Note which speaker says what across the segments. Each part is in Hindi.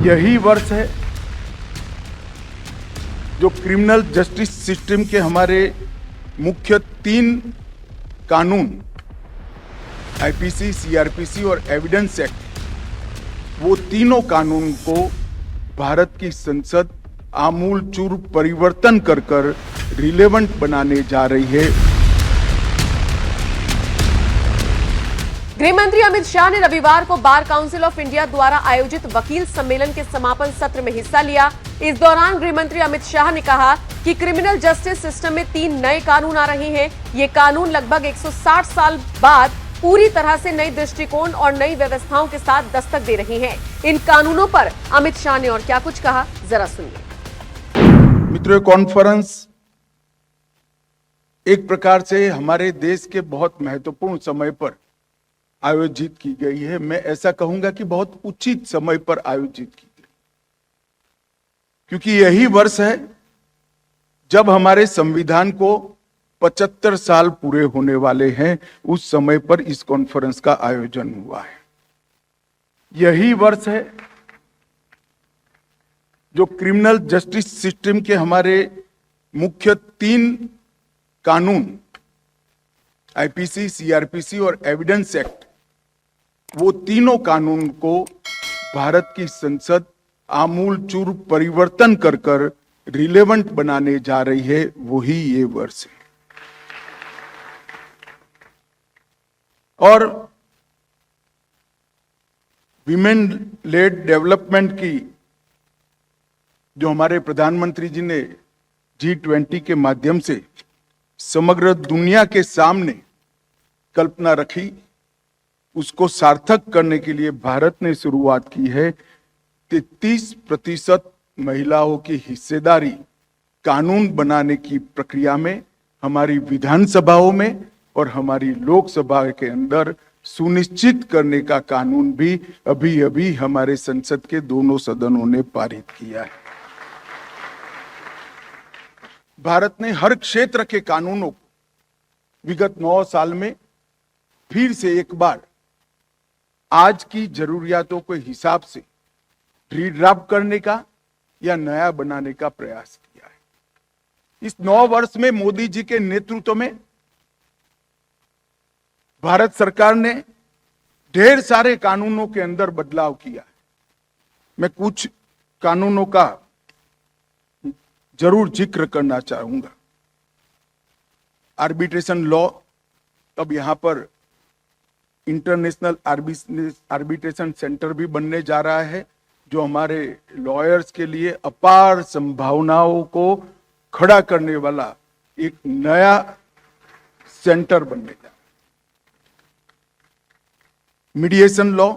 Speaker 1: यही वर्ष है जो क्रिमिनल जस्टिस सिस्टम के हमारे मुख्य 3 कानून आईपीसी, सीआरपीसी और एविडेंस एक्ट, वो तीनों कानून को भारत की संसद आमूलचूल परिवर्तन कर रिलेवेंट बनाने जा रही है।
Speaker 2: गृह मंत्री अमित शाह ने रविवार को बार काउंसिल ऑफ इंडिया द्वारा आयोजित वकील सम्मेलन के समापन सत्र में हिस्सा लिया। इस दौरान गृह मंत्री अमित शाह ने कहा कि क्रिमिनल जस्टिस सिस्टम में 3 नए कानून आ रहे हैं। ये कानून लगभग 160 साल बाद पूरी तरह से नई दृष्टिकोण और नई व्यवस्थाओं के साथ दस्तक दे रही हैं। इन कानूनों पर अमित शाह ने और क्या कुछ कहा, जरा सुनिए।
Speaker 1: मित्रों, कॉन्फ्रेंस एक प्रकार से हमारे देश के बहुत महत्वपूर्ण समय पर आयोजित की गई है। मैं ऐसा कहूंगा कि बहुत उचित समय पर आयोजित की गई, क्योंकि यही वर्ष है जब हमारे संविधान को 75 साल पूरे होने वाले हैं। उस समय पर इस कॉन्फ्रेंस का आयोजन हुआ है। यही वर्ष है जो क्रिमिनल जस्टिस सिस्टम के हमारे मुख्य 3 कानून आईपीसी, सीआरपीसी और एविडेंस एक्ट, वो तीनों कानून को भारत की संसद आमूलचूल परिवर्तन कर रिलेवेंट बनाने जा रही है। वही ये वर्ष है। और विमेन लेड डेवलपमेंट की जो हमारे प्रधानमंत्री जी ने G20 के माध्यम से समग्र दुनिया के सामने कल्पना रखी, उसको सार्थक करने के लिए भारत ने शुरुआत की है 33% महिलाओं की हिस्सेदारी कानून बनाने की प्रक्रिया में, हमारी विधानसभाओं में और हमारी लोकसभा के अंदर सुनिश्चित करने का कानून भी अभी अभी हमारे संसद के दोनों सदनों ने पारित किया है। भारत ने हर क्षेत्र के कानूनों को विगत 9 साल में फिर से एक बार आज की जरूरियातों के हिसाब से रीड्राफ्ट करने का या नया बनाने का प्रयास किया है। इस 9 वर्ष में मोदी जी के नेतृत्व में भारत सरकार ने ढेर सारे कानूनों के अंदर बदलाव किया है। मैं कुछ कानूनों का जरूर जिक्र करना चाहूंगा। आर्बिट्रेशन लॉ, अब यहां पर इंटरनेशनल आर्बिट्रेशन सेंटर भी बनने जा रहा है, जो हमारे लॉयर्स के लिए अपार संभावनाओं को खड़ा करने वाला एक नया सेंटर बनने जा रहा है। मीडिएशन लॉ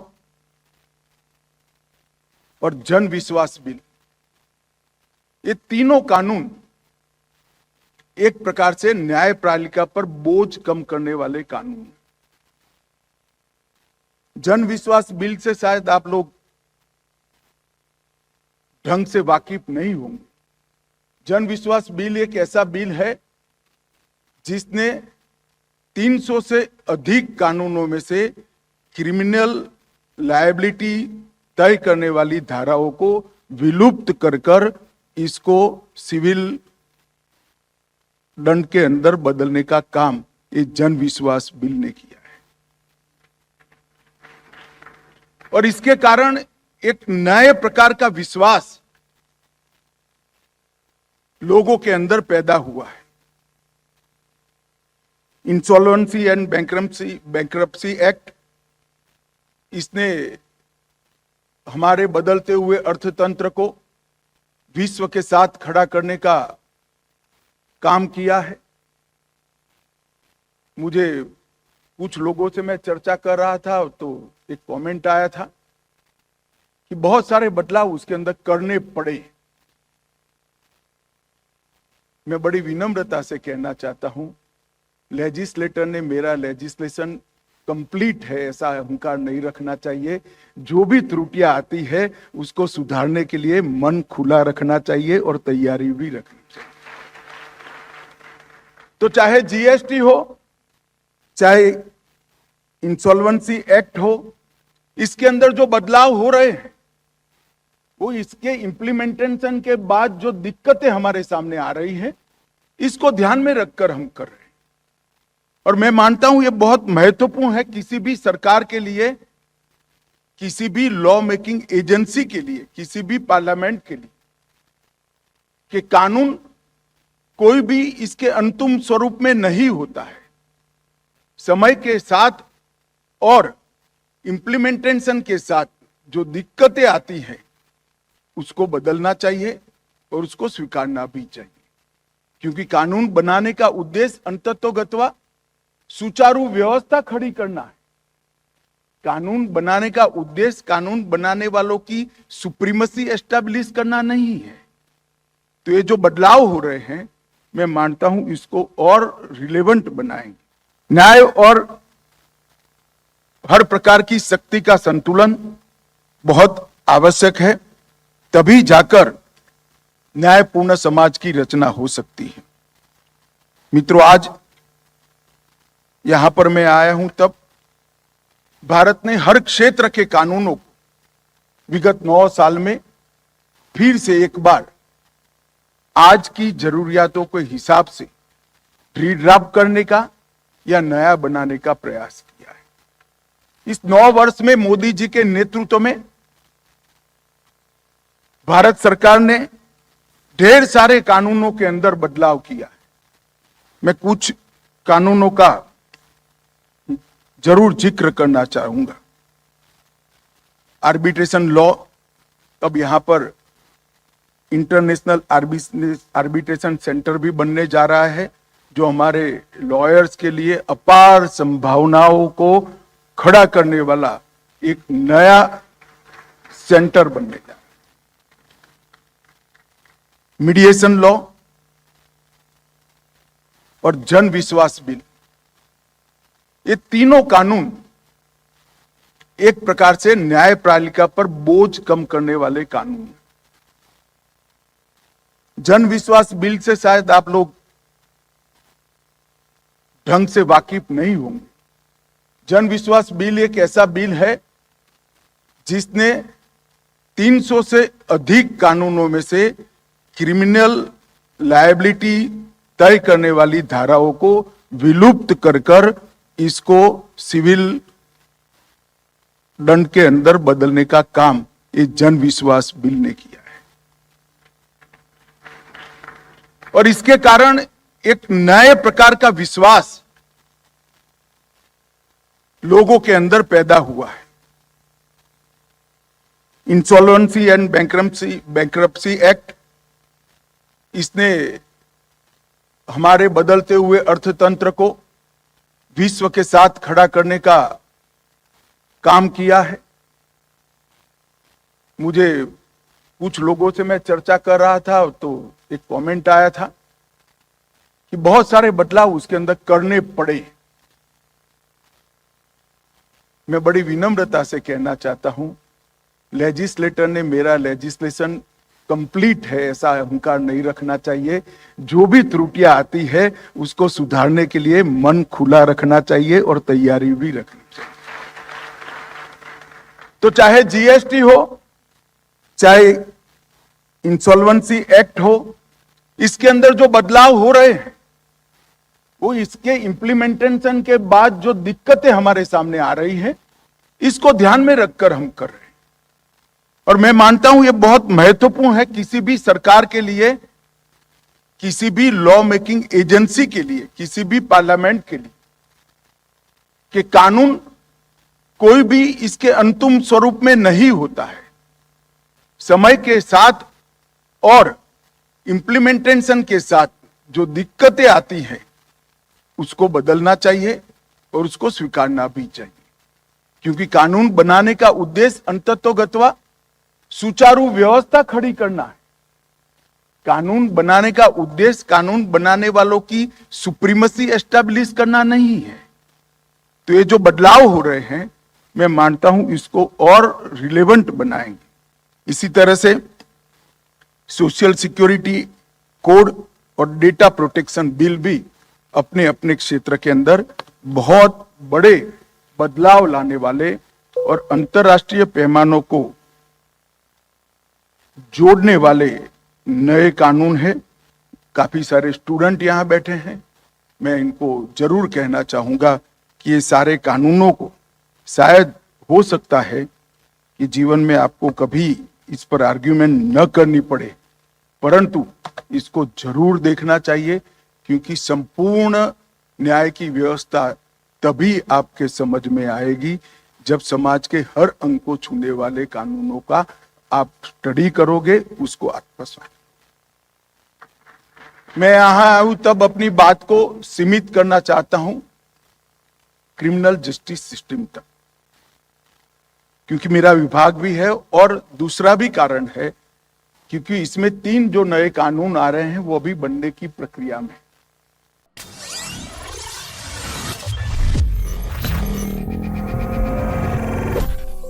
Speaker 1: और जन विश्वास बिल, ये तीनों कानून एक प्रकार से न्यायपालिका पर बोझ कम करने वाले कानून। जन विश्वास बिल से शायद आप लोग ढंग से वाकिफ नहीं होंगे। जन विश्वास बिल एक ऐसा बिल है जिसने 300 से अधिक कानूनों में से क्रिमिनल लायबिलिटी तय करने वाली धाराओं को विलुप्त कर इसको सिविल दंड के अंदर बदलने का काम ये जन विश्वास बिल ने किया है। और इसके कारण एक नए प्रकार का विश्वास लोगों के अंदर पैदा हुआ है। इंसॉल्वेंसी एंड बैंक्रप्सी एक्ट, इसने हमारे बदलते हुए अर्थतंत्र को विश्व के साथ खड़ा करने का काम किया है। मुझे कुछ लोगों से मैं चर्चा कर रहा था तो एक कमेंट आया था कि बहुत सारे बदलाव उसके अंदर करने पड़े। मैं बड़ी विनम्रता से कहना चाहता हूं, लेजिस्लेटर ने मेरा लेजिस्लेशन कंप्लीट है ऐसा अहंकार नहीं रखना चाहिए। जो भी त्रुटियां आती है उसको सुधारने के लिए मन खुला रखना चाहिए और तैयारी भी रखनी चाहिए। तो चाहे जीएसटी हो, चाहे इंसॉल्वेंसी एक्ट हो, इसके अंदर जो बदलाव हो रहे हैं वो इसके इम्प्लीमेंटेशन के बाद जो दिक्कतें हमारे सामने आ रही है, इसको ध्यान में रखकर हम कर रहे हैं। और मैं मानता हूं ये बहुत महत्वपूर्ण है किसी भी सरकार के लिए, किसी भी लॉ मेकिंग एजेंसी के लिए, किसी भी पार्लियामेंट के लिए, कि कानून कोई भी इसके अंतिम स्वरूप में नहीं होता है। समय के साथ और इम्प्लीमेंटेशन के साथ जो दिक्कतें आती हैं उसको बदलना चाहिए और उसको स्वीकारना भी चाहिए, क्योंकि कानून बनाने का उद्देश्य अंततोगत्वा सुचारू व्यवस्था खड़ी करना है। कानून बनाने का उद्देश्य कानून बनाने वालों की सुप्रीमेसी एस्टैब्लिश करना नहीं है। तो ये जो बदलाव हो रहे हैं, मैं मानता हूं इसको और रिलेवेंट बनाएंगे। न्याय और हर प्रकार की शक्ति का संतुलन बहुत आवश्यक है, तभी जाकर न्यायपूर्ण समाज की रचना हो सकती है। मित्रों, आज यहां पर मैं आया हूं तब भारत ने हर क्षेत्र के कानूनों को विगत 9 साल में फिर से एक बार आज की जरूरियातों के हिसाब से रीड्राफ्ट करने का या नया बनाने का प्रयास किया है। इस 9 वर्ष में मोदी जी के नेतृत्व में भारत सरकार ने ढेर सारे कानूनों के अंदर बदलाव किया है। मैं कुछ कानूनों का जरूर जिक्र करना चाहूंगा। आर्बिट्रेशन लॉ, अब यहां पर इंटरनेशनल आर्बिट्रेशन सेंटर भी बनने जा रहा है, जो हमारे लॉयर्स के लिए अपार संभावनाओं को खड़ा करने वाला एक नया सेंटर बनने जा रहा है। मीडिएशन लॉ और जन विश्वास बिल, ये तीनों कानून एक प्रकार से न्यायपालिका पर बोझ कम करने वाले कानून हैं। जन विश्वास बिल से शायद आप लोग ढंग से वाकिफ नहीं होंगे। जन विश्वास बिल एक ऐसा बिल है जिसने 300 से अधिक कानूनों में से क्रिमिनल लायबिलिटी तय करने वाली धाराओं को विलुप्त कर इसको सिविल दंड के अंदर बदलने का काम ये जन विश्वास बिल ने किया है। और इसके कारण एक नए प्रकार का विश्वास लोगों के अंदर पैदा हुआ है। इंसॉल्वेंसी एंड बैंक्रप्सी एक्ट, इसने हमारे बदलते हुए अर्थतंत्र को विश्व के साथ खड़ा करने का काम किया है। मुझे कुछ लोगों से मैं चर्चा कर रहा था तो एक कमेंट आया था कि बहुत सारे बदलाव उसके अंदर करने पड़े। मैं बड़ी विनम्रता से कहना चाहता हूं, लेजिस्लेटर ने मेरा लेजिस्लेशन कंप्लीट है ऐसा अहंकार नहीं रखना चाहिए। जो भी त्रुटियां आती है उसको सुधारने के लिए मन खुला रखना चाहिए और तैयारी भी रखनी चाहिए। तो चाहे जीएसटी हो, चाहे इंसॉल्वेंसी एक्ट हो, इसके अंदर जो बदलाव हो रहे हैं वो इसके इम्प्लीमेंटेशन के बाद जो दिक्कतें हमारे सामने आ रही है, इसको ध्यान में रखकर हम कर रहे हैं। और मैं मानता हूं ये बहुत महत्वपूर्ण है किसी भी सरकार के लिए, किसी भी लॉ मेकिंग एजेंसी के लिए, किसी भी पार्लियामेंट के लिए, कि कानून कोई भी इसके अंतिम स्वरूप में नहीं होता है। समय के साथ और इम्प्लीमेंटेशन के साथ जो दिक्कतें आती हैं उसको बदलना चाहिए और उसको स्वीकारना भी चाहिए, क्योंकि कानून बनाने का उद्देश्य अंततोगत्वा सुचारू व्यवस्था खड़ी करना है। कानून बनाने का उद्देश्य कानून बनाने वालों की सुप्रीमेसी एस्टैब्लिश करना नहीं है। तो ये जो बदलाव हो रहे हैं, मैं मानता हूं इसको और रिलेवेंट बनाएंगे। इसी तरह से सोशल सिक्योरिटी कोड और डेटा प्रोटेक्शन बिल भी अपने अपने क्षेत्र के अंदर बहुत बड़े बदलाव लाने वाले और अंतर्राष्ट्रीय पैमानों को जोड़ने वाले नए कानून है। काफी सारे स्टूडेंट यहाँ बैठे हैं, मैं इनको जरूर कहना चाहूंगा कि ये सारे कानूनों को शायद हो सकता है कि जीवन में आपको कभी इस पर आर्ग्यूमेंट न करनी पड़े, परंतु इसको जरूर देखना चाहिए, क्योंकि संपूर्ण न्याय की व्यवस्था तभी आपके समझ में आएगी जब समाज के हर अंग को छूने वाले कानूनों का आप स्टडी करोगे, उसको आत्मसात। मैं यहां आऊं तब अपनी बात को सीमित करना चाहता हूं क्रिमिनल जस्टिस सिस्टम तक, क्योंकि मेरा विभाग भी है और दूसरा भी कारण है क्योंकि इसमें 3 जो नए कानून आ रहे हैं वो अभी बनने की प्रक्रिया में।